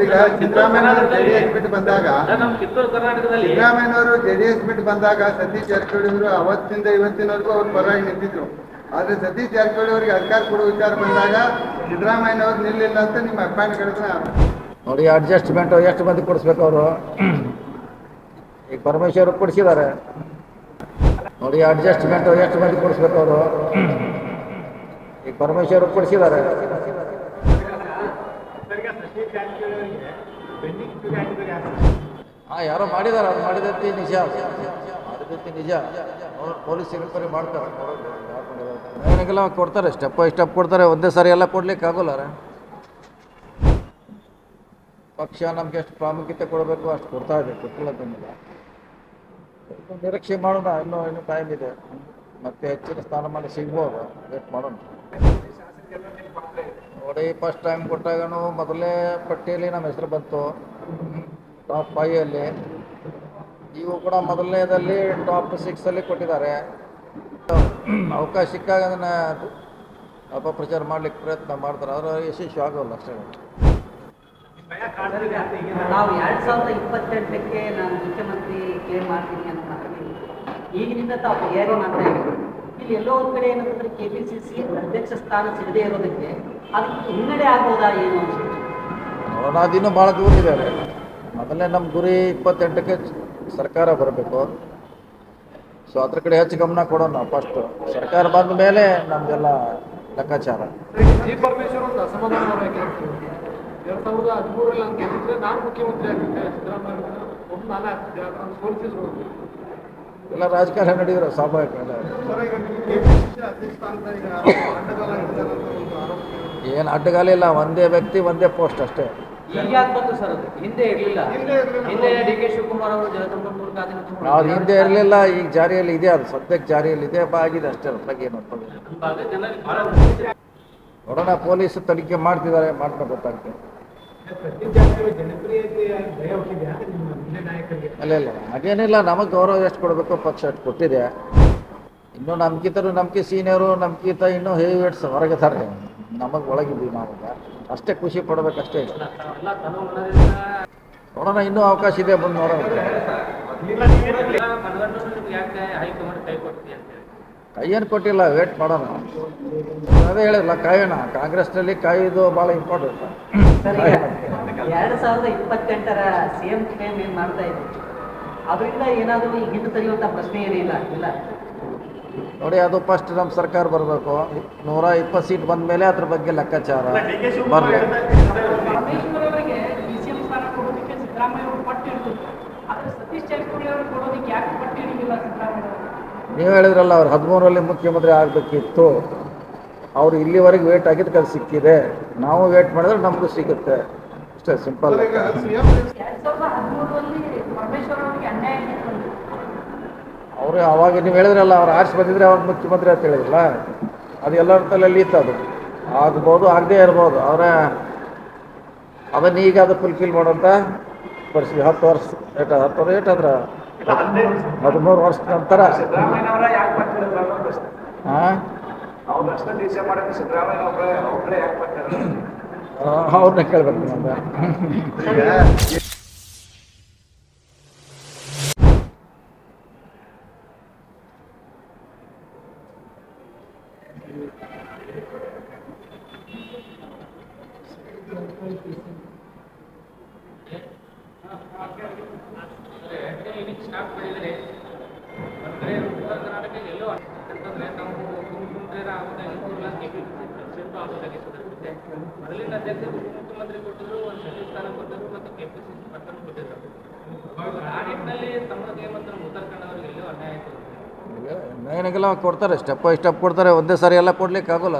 ಈಗ ಸಿದ್ದರಾಮಯ್ಯನವರು ಜೆಡಿಎಸ್ ಬಿಟ್ಟು ಬಂದಾಗ ಸಿದ್ದರಾಮಯ್ಯನವರು ಜೆಡಿಎಸ್ ಬಿಟ್ಟು ಬಂದಾಗ ಸತೀಶ್ ಜಾರಕಿಹೊಳಿ ಅವರು ಅವತ್ತಿಂದ ಇವತ್ತಿನವರೆಗೂ ಅವ್ರ ಪರವಾಗಿ ನಿಂತಿದ್ರು. ಆದ್ರೆ ಸತೀಶ್ ಜಾರಕಿಹೊಳಿ ಅವರಿಗೆ ಅಧಿಕಾರ ಕೊಡುವ ವಿಚಾರ ಬಂದಾಗ ಸಿದ್ದರಾಮಯ್ಯನವರು ನಿಲ್ಲಿಲ್ಲ ಅಂತ ನಿಮ್ಮ ಅಭಿಮಾನಿಗಳನ್ನ ನೋಡಿ. ಅಡ್ಜಸ್ಟ್ಮೆಂಟ್ ಎಷ್ಟು ಮಂದಿ ಕೊಡಿಸ್ಬೇಕು ಅವರು? ಈಗ ಪರಮೇಶ್ವರ್ ಕೊಡಿಸಿದ್ದಾರೆ ನೋಡಿ. ಅಡ್ಜಸ್ಟ್ಮೆಂಟ್ ಎಷ್ಟು ಮಂದಿ ಕೊಡಿಸ್ಬೇಕು ಅವರು? ಈಗ ಪರಮೇಶ್ವರ್ ಕೊಡಿಸಿದ್ದಾರೆ. ಯಾರೋ ಮಾಡಿದಾರೆ, ಅದು ಮಾಡಿದಂತೆ ನಿಜ, ಮಾಡಿದಂತೆ ನಿಜ. ಪೊಲೀಸ್ ಎನ್ಕ್ವೈರಿ ಮಾಡ್ತಾರೆ, ನನಗೆಲ್ಲ ಕೊಡ್ತಾರೆ, ಸ್ಟೆಪ್ ಬೈ ಸ್ಟೆಪ್ ಕೊಡ್ತಾರೆ. ಒಂದೇ ಸಾರಿ ಎಲ್ಲ ಕೊಡ್ಲಿಕ್ಕೆ ಆಗೋಲ್ಲ. ಪಕ್ಷ ನಮ್ಗೆ ಎಷ್ಟು ಪ್ರಾಮುಖ್ಯತೆ ಕೊಡಬೇಕು ಅಷ್ಟು ಕೊಡ್ತಾ ಇದೆ, ಕೊಟ್ಟಿಲ್ಲ. ನಿರೀಕ್ಷೆ ಮಾಡೋಣ, ಇನ್ನೂ ಟೈಮ್ ಇದೆ. ಮತ್ತೆ ಹೆಚ್ಚಿನ ಸ್ಥಾನಮಾನ ಸಿಗ್ಬೋದು, ವೇಟ್ ಮಾಡೋಣ. ನೋಡಿ, ಫಸ್ಟ್ ಟೈಮ್ ಕೊಟ್ಟಾಗನು ಮೊದಲೇ ಪಟ್ಟಿಯಲ್ಲಿ ನಮ್ಮ ಹೆಸರು ಬಂತು ಟಾಪ್ 5 ಇವು ಕೂಡ ಮೊದಲನೇದಲ್ಲಿ ಟಾಪ್ 6 ಕೊಟ್ಟಿದ್ದಾರೆ. ಅವಕಾಶ ಸಿಕ್ಕಾಗ ಅದನ್ನು ಅಪಪ್ರಚಾರ ಮಾಡ್ಲಿಕ್ಕೆ ಪ್ರಯತ್ನ ಮಾಡ್ತಾರೆ, ಅದರ ಯಶಸ್ವಿ ಆಗೋಲ್ಲ ಅಷ್ಟೇ. ನಾವು 2028ಕ್ಕೆ ನಾನು ಮುಖ್ಯಮಂತ್ರಿ ಕ್ಲೇಮ್ ಮಾಡ್ತೀನಿ ಅಂತ ಈಗಿನಿಂದ ತಾವು ತಯಾರಿ ಮಾಡ್ತಾ ಇದ್ದೀವಿ. ಇಲ್ಲಿ ಎಲ್ಲೋ ಒಂದು ಕಡೆ ಏನಂತಂದ್ರೆ KPCC ಅಧ್ಯಕ್ಷ ಸ್ಥಾನ ಸಿಗದೇ ಇರೋದಕ್ಕೆ ಅದಕ್ಕೆ ಹಿನ್ನಡೆ ಆಗ್ಬೋದಾ ಏನು ಅನ್ಸುತ್ತೆ? ಅದಿನ್ನೂ ಭಾಳ ದೂರ ಇದೆ. ಮೊದಲೇ ನಮ್ಮ ಗುರಿ 28ಕ್ಕೆ ಸರ್ಕಾರ ಬರಬೇಕು. ಸೊ ಅದ್ರ ಕಡೆ ಹೆಚ್ಚು ಗಮನ ಕೊಡೋಣ. ಫಸ್ಟ್ ಸರ್ಕಾರ ಬಂದ ಮೇಲೆ ನಮ್ದೆಲ್ಲ ಲೆಕ್ಕಾಚಾರ. ಪರಮೇಶ್ವರ್ ಒಂದು ಅಸಮಾಧಾನ 2013 ಅಂತ ಗೆದ್ದಿದ್ರೆ ನಾನು ಮುಖ್ಯಮಂತ್ರಿ ಆಗಿದ್ದೆ, ಸಿದ್ದರಾಮಯ್ಯ ಒಬ್ಬ ನಾನೇ ಆಗ್ತಿದ್ದೆ, ಅದನ್ನು ಸೋಲಿಸಿದ್ರು. ಎಲ್ಲ ರಾಜಕಾರಣ ನಡೆಯುವ ಸ್ವಾಭಾವಿಕ. ಏನು ಅಡ್ಡಗಾಲ ಇಲ್ಲ, ಒಂದೇ ವ್ಯಕ್ತಿ ಒಂದೇ ಪೋಸ್ಟ್ ಅಷ್ಟೇ. ಈಗ ಯಾಕೆ ಬಂತು ಸರ್? ಅದು ಹಿಂದೆ ಇರಲಿಲ್ಲ. ಹಿಂದೆ DK ಶಿವಕುಮಾರ್ ಅವರು ಜಗತ್ತಂಬರಪುರ ಖಾತೆ ಅದು ಹಿಂದೆ ಇರಲಿಲ್ಲ, ಈಗ ಜಾರಿಯಲ್ಲಿ ಇದೆ. ಅದು ಸದ್ಯಕ್ಕೆ ಜಾರಿಯಲ್ಲಿ ಇದೆ, ಆಗಿದೆ ಅಷ್ಟೇ. ಬಗ್ಗೆ ಏನು ನೋಡೋಣ, ಪೊಲೀಸ್ ತನಿಖೆ ಮಾಡ್ತಿದ್ದಾರೆ, ಮಾಡ್ತಾ ಗೊತ್ತಾಗ್ತದೆ. ಇಲ್ಲ ಹಾಗೇನಿಲ್ಲ. ನಮಗೆ ಗೌರವ ಎಷ್ಟು ಕೊಡಬೇಕು ಪಕ್ಷ ಅಷ್ಟು ಕೊಟ್ಟಿದೆ. ಇನ್ನೂ ನಮ್ಗಿಂತ ಸೀನಿಯರು, ನಮ್ಗಿಂತ ಇನ್ನೂ ಹೆವಿ ವೇಟ್ಸ್ ಹೊರಗಿದ್ದಾರೆ. ನಮಗೆ ಒಳಗಿದ್ವಿ ನಾವು, ಅಷ್ಟೇ ಖುಷಿ ಪಡಬೇಕಷ್ಟೇ. ನೋಡೋಣ, ಇನ್ನೂ ಅವಕಾಶ ಇದೆ, ಬಂದು ನೋಡೋಣ. ಕೈಯೇನು ಕೊಟ್ಟಿಲ್ಲ, ವೇಟ್ ಮಾಡೋಣ. ಅದೇ ಹೇಳಿಲ್ಲ, ಕಾಯೋಣ. ಕಾಂಗ್ರೆಸ್ನಲ್ಲಿ ಕಾಯೋದು ಭಾಳ ಇಂಪಾರ್ಟೆಂಟ್. 2028ರ CM ಕ್ಲೇಮ್ ಏನು ಮಾಡ್ತಾ ಇದ್ದೀವಿ, ಅದರಿಂದ ಏನಾದರೂ ಈಗ ಹಿಂದೆ ತೆಗೆಯುವಂಥ ಪ್ರಶ್ನೆ ಏನಿಲ್ಲ ಇಲ್ಲ ನೋಡಿ. ಅದು ಫಸ್ಟ್ ನಮ್ಮ ಸರ್ಕಾರ ಬರಬೇಕು. 120 ಸೀಟ್ ಬಂದ ಮೇಲೆ ಅದ್ರ ಬಗ್ಗೆ ಲೆಕ್ಕಾಚಾರ ಬರಲಿ. ಪರಮೇಶ್ವರ್ ಅವರಿಗೆ CM ಸ್ಥಾನ ಕೊಡೋದಕ್ಕೆ ಸಿದ್ದರಾಮಯ್ಯ ಅವರು ಪಟ್ಟು ಹಿಡಿದ್ರು, ಆದರೆ ಸತೀಶ್ ಜಾರಕಿಹೊಳಿ ಅವರು ಕೊಡೋದಕ್ಕೆ ಯಾಕೆ ಪಟ್ಟು ಹಿಡಿದಿಲ್ಲ ಸಿದ್ದರಾಮಯ್ಯ ಅವರು? ನೀವು ಹೇಳಿದ್ರಲ್ಲ, ಅವ್ರು 13ರಲ್ಲಿ ಮುಖ್ಯಮಂತ್ರಿ ಆಗಬೇಕಿತ್ತು. ಅವ್ರು ಇಲ್ಲಿವರೆಗೆ ವೇಟ್ ಆಗಿದ್ದಕ್ಕೆ ಅದು ಸಿಕ್ಕಿದೆ. ನಾವು ವೇಟ್ ಮಾಡಿದ್ರೆ ನಮಗೂ ಸಿಗುತ್ತೆ ಅಷ್ಟೇ, ಸಿಂಪಲ್. 2013ರಲ್ಲಿ ಪರಮೇಶ್ವರ್ ಅವರಿಗೆ ಅನ್ಯಾಯ ಆಗಿತ್ತು. ಅವರು ಅವಾಗ ನೀವು ಹೇಳಿದ್ರಲ್ಲ, ಅವ್ರು ಆರಿಸಿ ಬಂದಿದ್ರೆ ಅವಾಗ ಮುಖ್ಯಮಂತ್ರಿ ಅಂತ ಹೇಳಿದ್ರಲ್ಲ, ಅದು ಎಲ್ಲರ ತಲೆಯಲ್ಲಿ ಇತ್ತು. ಅದು ಆಗ್ಬೋದು, ಆಗದೇ ಇರ್ಬೋದು. ಅದನ್ನು ಈಗ ಅದು ಫುಲ್ಫಿಲ್ ಮಾಡೋಂಥ ಪರಿಸ್ಥಿತಿ. 10 ವರ್ಷ ಏಟಾದ್ರೆ 13 ವರ್ಷದ ನಂತರ ಅವ್ರನ್ನ ಕೇಳ್ಬೇಕು ನಮ್ಗೆ. ಮೊದಲಿನ ಅಧ್ಯಕ್ಷರು ಉಪಮುಖ್ಯಮಂತ್ರಿ ಕೊಟ್ಟಿದ್ರು, ಒಂದು ಸಚಿವ ಸ್ಥಾನ ಕೊಟ್ಟಿದ್ರು, ಮತ್ತು KPCC ಪಟ್ಟಣ ಕೊಟ್ಟಿದ್ರು. ಆ ನಿಟ್ಟಿನಲ್ಲಿ ತಮ್ಮದೇ ಮತ್ತು ಉತ್ತರಾಖಂಡ ಅವರಿಗೆ ಎಲ್ಲೋ ಅನ್ಯಾಯ ಆಯಿತು. ಏನಾಗೆಲ್ಲ ಕೊಡ್ತಾರೆ, ಸ್ಟೆಪ್ ಬೈ ಸ್ಟೆಪ್ ಕೊಡ್ತಾರೆ. ಒಂದೇ ಸಾರಿ ಎಲ್ಲ ಕೊಡ್ಲಿಕ್ಕೆ ಆಗೋಲ್ಲ.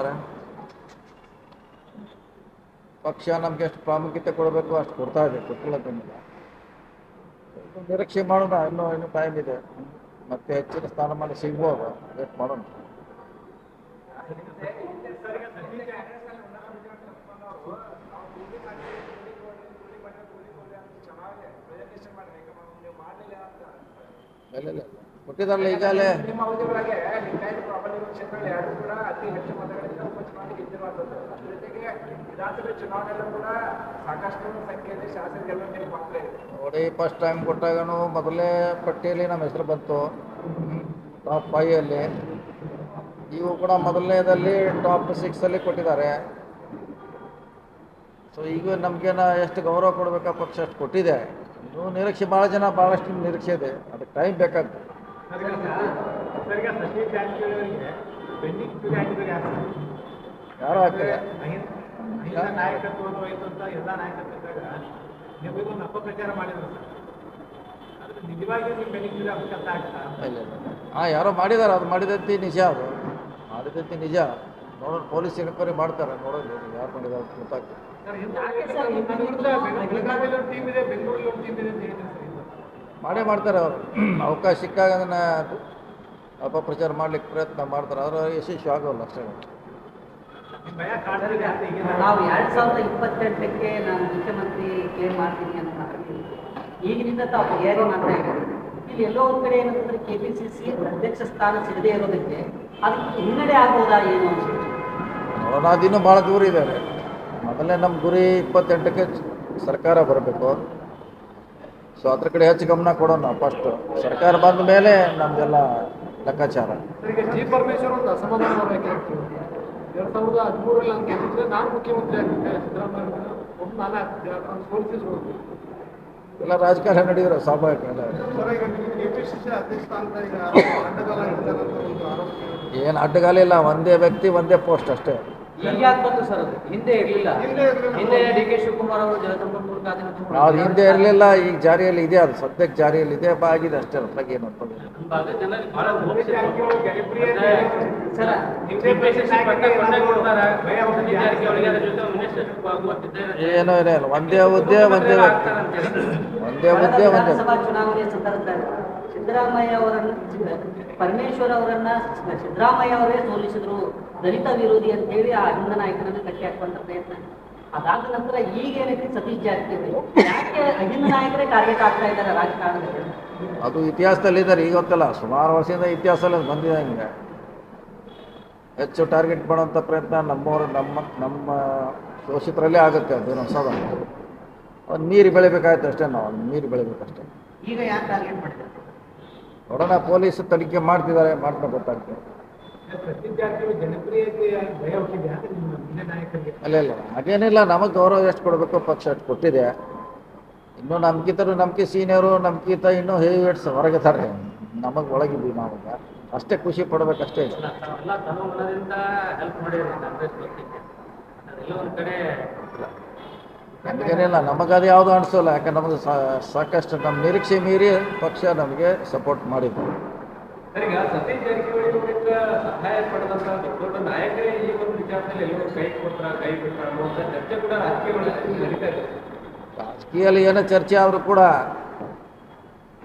ಪಕ್ಷ ನಮ್ಗೆ ಎಷ್ಟು ಪ್ರಾಮುಖ್ಯತೆ ಕೊಡಬೇಕು ಅಷ್ಟು ಕೊಡ್ತಾ ಇದೆ, ಕೊಟ್ಟಿಲ್ಲ. ನಿರೀಕ್ಷೆ ಮಾಡೋಣ, ಇನ್ನೂ ಟೈಮ್ ಇದೆ. ಮತ್ತೆ ಹೆಚ್ಚಿನ ಸ್ಥಾನಮಾನ ಸಿಗ್ಬೋದು, ವೇಟ್ ಮಾಡೋಣ. ಇಲ್ಲ ಕೊಟ್ಟಿದ್ದಾರಲ್ಲ ಈಗಾಗಲೇ. ನಿಮ್ಮ ಅವಧಿ ಒಳಗೆ ಲಿಂಗಾಯತ ಪ್ರಾಬಲ್ಯದ ಕ್ಷೇತ್ರಗಳು ಎರಡು ಕೂಡ ಅತಿ ಹೆಚ್ಚು ಮತಗಳಿಂದ ಉಪಚುನಾವಣೆ ಗೆದ್ದಿರುವಂಥದ್ದು. ಅದ್ರ ಜೊತೆಗೆ ವಿಧಾನಸಭೆ ಚುನಾವಣೆಯಲ್ಲೂ ಕೂಡ ಸಾಕಷ್ಟು ಸಂಖ್ಯೆಯಲ್ಲಿ ಶಾಸಕ ಗೆಲ್ಲುವ ಪಾತ್ರ ಇದೆ. ನೋಡಿ, ಫಸ್ಟ್ ಟೈಮ್ ಕೊಟ್ಟಾಗನು ಮೊದಲೇ ಪಟ್ಟಿಯಲ್ಲಿ ನಮ್ಮ ಹೆಸರು ಬಂತು ಟಾಪ್ 5 ಇವು ಕೂಡ ಮೊದಲನೇದಲ್ಲಿ ಟಾಪ್ 6 ಕೊಟ್ಟಿದ್ದಾರೆ. ಸೊ ಈಗ ನಮಗೇನ ಎಷ್ಟು ಗೌರವ ಕೊಡಬೇಕಾ ಪಕ್ಷ ಅಷ್ಟು ಕೊಟ್ಟಿದೆ. ಇನ್ನೂ ನಿರೀಕ್ಷೆ ಭಾಳಷ್ಟು ನಿರೀಕ್ಷೆ ಇದೆ, ಅದಕ್ಕೆ ಟೈಮ್ ಬೇಕಾಗ್ತದೆ. ಸರಿಗ ಸತೀಶ್ ಜಾರಕಿಹೊಳಿ ಅವರಿಗೆ ಪೆಂಡಿಂಗ್ ಕ್ಯೂರಿ ಆಗಿದ್ದಾರೆ ಯಾರು ಆಗ್ತದೆ ಅಹಿಂದ ನಾಯಕತ್ವದ ಹೋಯ್ತು ಅಂತ ಎಲ್ಲ ನಾಯಕತ್ವದಾಗ ನೀವು ಇದೊಂದು ಅಪಪ್ರಚಾರ ಮಾಡಿದ್ರು ಸರ್. ಅದ್ರ ನಿಜವಾಗಿಯೂ ನೀವು ಪೆಂಡಿಂಗ್ ಕ್ಯೂರಿ ಅಪಕರ್ತ ಆಗ್ತಾ ಇಲ್ಲ ಯಾರೋ ಮಾಡಿದ್ದಾರೆ, ಅದು ಮಾಡಿದಂತೆ ನಿಜ, ಅದು ಮಾಡಿದಂತೆ ನಿಜ. ನೋಡೋಣ, ಪೊಲೀಸ್ ಎನ್ಕ್ವೈರಿ ಮಾಡ್ತಾರೆ, ನೋಡೋದು ಯಾರು ಮಾಡಿದ್ದಾರೆ ಗೊತ್ತಾಗ್ತದೆ. ಬೆಳಗಾವಿಯಲ್ಲಿ ಒಂದು ಟೀಮ್ ಇದೆ, ಬೆಂಗಳೂರಲ್ಲಿ ಒಂದು ಟೀಮ್ ಇದೆ ಅಂತ ಹೇಳಿದ್ರು ಸರ್. ಮಾಡ್ತಾರೆ ಅವರು. ಅವಕಾಶ ಸಿಕ್ಕಾಗ ಅದನ್ನು ಅಪಪ್ರಚಾರ ಮಾಡ್ಲಿಕ್ಕೆ ಪ್ರಯತ್ನ ಮಾಡ್ತಾರೆ, ಆದರೆ ಯಶಸ್ವಿ ಆಗೋಲ್ಲ ಅಷ್ಟೇ. ನಿಮ್ಮ ಭಯ ಕಾಡ್ತಿದೆ ಅಂತ ಈಗ ನಾವು 2028ಕ್ಕೆ ನಾನು ಮುಖ್ಯಮಂತ್ರಿ ಕ್ಲೇಮ್ ಮಾಡ್ತೀನಿ ಅಂತ ಮಾತಾಡ್ತೀವಿ. ಈಗಿನಿಂದ ತಾವು ತಯಾರಿ ಮಾಡ್ತಾ ಇದ್ದೀವಿ. ಇಲ್ಲಿ ಎಲ್ಲೋ ಒಂದು ಕಡೆ ಏನಂತಂದ್ರೆ KPCC ಅಧ್ಯಕ್ಷ ಸ್ಥಾನ ಸಿಗದೇ ಇರೋದಕ್ಕೆ ಅದಕ್ಕೆ ಹಿನ್ನಡೆ ಆಗ್ಬೋದಾ ಏನು ಅನ್ಸುತ್ತೆ? ನೋಡೋಣ, ಅದಿನ್ನೂ ಭಾಳ ದೂರ ಇದ್ದಾರೆ. ಮೊದಲೇ ನಮ್ಮ ಗುರಿ 28ಕ್ಕೆ ಸರ್ಕಾರ ಬರಬೇಕು. ಸೊ ಅದ್ರ ಕಡೆ ಹೆಚ್ಚು ಗಮನ ಕೊಡೋಣ. ಫಸ್ಟ್ ಸರ್ಕಾರ ಬಂದ ಮೇಲೆ ನಮ್ಮದೆಲ್ಲ ಲೆಕ್ಕಾಚಾರ. ಈಗ ಜಿ ಪರಮೇಶ್ವರ್ ಒಂದು ಅಸಮಾಧಾನ ಮಾಡಬೇಕಾಗಿತ್ತು. 2013ರಲ್ಲಿ ನಾನು ಗೆದ್ದಿದ್ರೆ ನಾನು ಮುಖ್ಯಮಂತ್ರಿ ಆಗಿದ್ದೆ, ಸಿದ್ದರಾಮಯ್ಯ ಒಬ್ಬ ನಾನು ಸೋಲಿಸಿದ್ರು. ಎಲ್ಲ ರಾಜಕಾರಣ ನಡೆಯೋರು ಸ್ವಾಭಾವಿಕ ಎಲ್ಲ. ಸರ್, ಈಗ ನೀವು KPCC ಅಧ್ಯಕ್ಷ ಅಂತ ಈಗ ಅಡ್ಡಗಾಲ ಇರ್ತಾರೆ ಅಂತ ಒಂದು ಆರೋಪ ಇದೆ. ಏನು ಅಡ್ಡಗಾಲ ಇಲ್ಲ, ಒಂದೇ ವ್ಯಕ್ತಿ ಒಂದೇ ಪೋಸ್ಟ್ ಅಷ್ಟೇ. ಈಗ ಯಾಕೆ ಬಂತು ಸರ್ ಅದು? ಹಿಂದೆ ಇರಲಿಲ್ಲ. ಹಿಂದೆ ಇರ್ಲಿಲ್ಲ. ಹಿಂದೆ DK ಶಿವಕುಮಾರ್ ಅವರು ಜಲಸಂಪನ್ಮೂಲ ಖಾತೆ ಅದು ಹಿಂದೆ ಇರಲಿಲ್ಲ, ಈಗ ಜಾರಿಯಲ್ಲಿ ಇದೆ. ಅದು ಸದ್ಯಕ್ಕೆ ಜಾರಿಯಲ್ಲಿದೆ, ಆಗಿದೆ ಅಷ್ಟೇ. ಅದ್ರಾಗ ಏನು ಅಂತ ಸರ್ ಏನೋ ಏನಿಲ್ಲ, ಒಂದೇ ಹುದ್ದೆ ಒಂದೇ ವ್ಯಕ್ತಿ, ಒಂದೇ ಹುದ್ದೆ ಒಂದೇ. ವಿಧಾನಸಭಾ ಚುನಾವಣೆಯ ಸಂದರ್ಭದಲ್ಲಿ ಸಿದ್ದರಾಮಯ್ಯ ಅವರನ್ನು ಪರಮೇಶ್ವರ್ ಅವರನ್ನ ಸಿದ್ದರಾಮಯ್ಯ ಅವರೇ ಸೋಲಿಸಿದ್ರು, ದಲಿತ ವಿರೋಧಿ ಅಂತ ಹೇಳಿ ಆ ಹಿಂದ ನಾಯಕರನ್ನು ಕಟ್ಟಿ ಹಾಕುವಂತ ಪ್ರಯತ್ನ. ಅದಾದ ನಂತರ ಈಗೇನೈತಿ ಸತೀಶ್ ಜಾರಕಿಹೊಳಿ ಯಾಕೆ ಅಹಿಂದ ನಾಯಕರೇ ಟಾರ್ಗೆಟ್ ಆಗ್ತಾ ಇದ್ದಾರೆ ರಾಜಕಾರಣದಲ್ಲಿ? ಅದು ಇತಿಹಾಸದಲ್ಲಿ ಇದ್ದಾರೆ, ಈಗ ಗೊತ್ತಲ್ಲ, ಸುಮಾರು ವರ್ಷದಿಂದ ಇತಿಹಾಸದಲ್ಲಿ ಅದು ಬಂದಿದೆ. ಹಿಂಗೆ ಹೆಚ್ಚು ಟಾರ್ಗೆಟ್ ಮಾಡೋಂಥ ಪ್ರಯತ್ನ ನಮ್ಮವರು ನಮ್ಮ ಶೋಷಿತರಲ್ಲೇ ಆಗುತ್ತೆ. ಅದು ಹೊಸದ ಅದು ಮೀರಿ ಬೆಳಿಬೇಕಾಯ್ತು ಅಷ್ಟೇ. ನಾವು ಮೀರಿ ಬೆಳಿಬೇಕಷ್ಟೇ. ಈಗ ಯಾಕೆ ಟಾರ್ಗೆಟ್ ಮಾಡಿದ್ದಾರೆ? ನೋಡೋಣ, ಪೊಲೀಸ್ ತನಿಖೆ ಮಾಡ್ತಿದ್ದಾರೆ, ಮಾಡ್ತಾ ಗೊತ್ತಾಗ್ತದೆ. ಸತೀಶ್ ಜಾರಕಿಹೊಳಿ ಜನಪ್ರಿಯತೆ ಭಯ ಹುಟ್ಟಿದೆ ಅಂದ್ರೆ ನಿಮ್ಮ ಹಿರಿಯ ನಾಯಕರಿಗೆ. ಇಲ್ಲ ಹಾಗೇನಿಲ್ಲ, ನಮಗೆ ಗೌರವ ಎಷ್ಟು ಕೊಡಬೇಕು ಪಕ್ಷ ಅಷ್ಟು ಕೊಟ್ಟಿದೆ. ಇನ್ನೂ ನಮ್ಗಿಂತ ಸೀನಿಯರು, ನಮ್ಗಿಂತ ಇನ್ನೂ ಹೆವಿ ವೇಟ್ಸ್ ಹೊರಗಿದ್ದಾರೆ. ನಮಗೆ ಒಳಗಿದ್ದೀವಿ ನಾವು, ಅಷ್ಟೇ ಖುಷಿ ಪಡ್ಬೇಕಷ್ಟೇ. ಎಲ್ಲ ತನುಮನದಿಂದ ಹೆಲ್ಪ್ ಮಾಡಿರಿ ಕಾಂಗ್ರೆಸ್ ಪಕ್ಷಕ್ಕೆ. ಅದೆಲ್ಲ ಒಂದು ಕಡೆ ನಮಗೇನಿಲ್ಲ, ನಮಗದು ಯಾವುದು ಅನಿಸೋಲ್ಲ. ಯಾಕಂದ್ರೆ ನಮಗೆ ಸಾಕಷ್ಟು ನಮ್ಮ ನಿರೀಕ್ಷೆ ಮೀರಿ ಪಕ್ಷ ನಮಗೆ ಸಪೋರ್ಟ್ ಮಾಡಿದ್ದು. ಈಗ ಸತೀಶ್ ಜಾರಕಿಹೊಳಿ ಅವರಿಂದ ಸಹಾಯ ಪಡೆದಂತ ದೊಡ್ಡ ನಾಯಕರೇ ಈ ಒಂದು ವಿಚಾರದಲ್ಲಿ ಎಲ್ಲರೂ ಕೈ ಕೊಟ್ರ ಕೈ ಬಿಟ್ರ ಅನ್ನುವಂಥ ಚರ್ಚೆ ಕೂಡ ರಾಜಕೀಯಗಳಲ್ಲಿ ನಡೀತಾ ಇದೆ. ರಾಜಕೀಯದಲ್ಲಿ ಏನೋ ಚರ್ಚೆ ಆದರೂ ಕೂಡ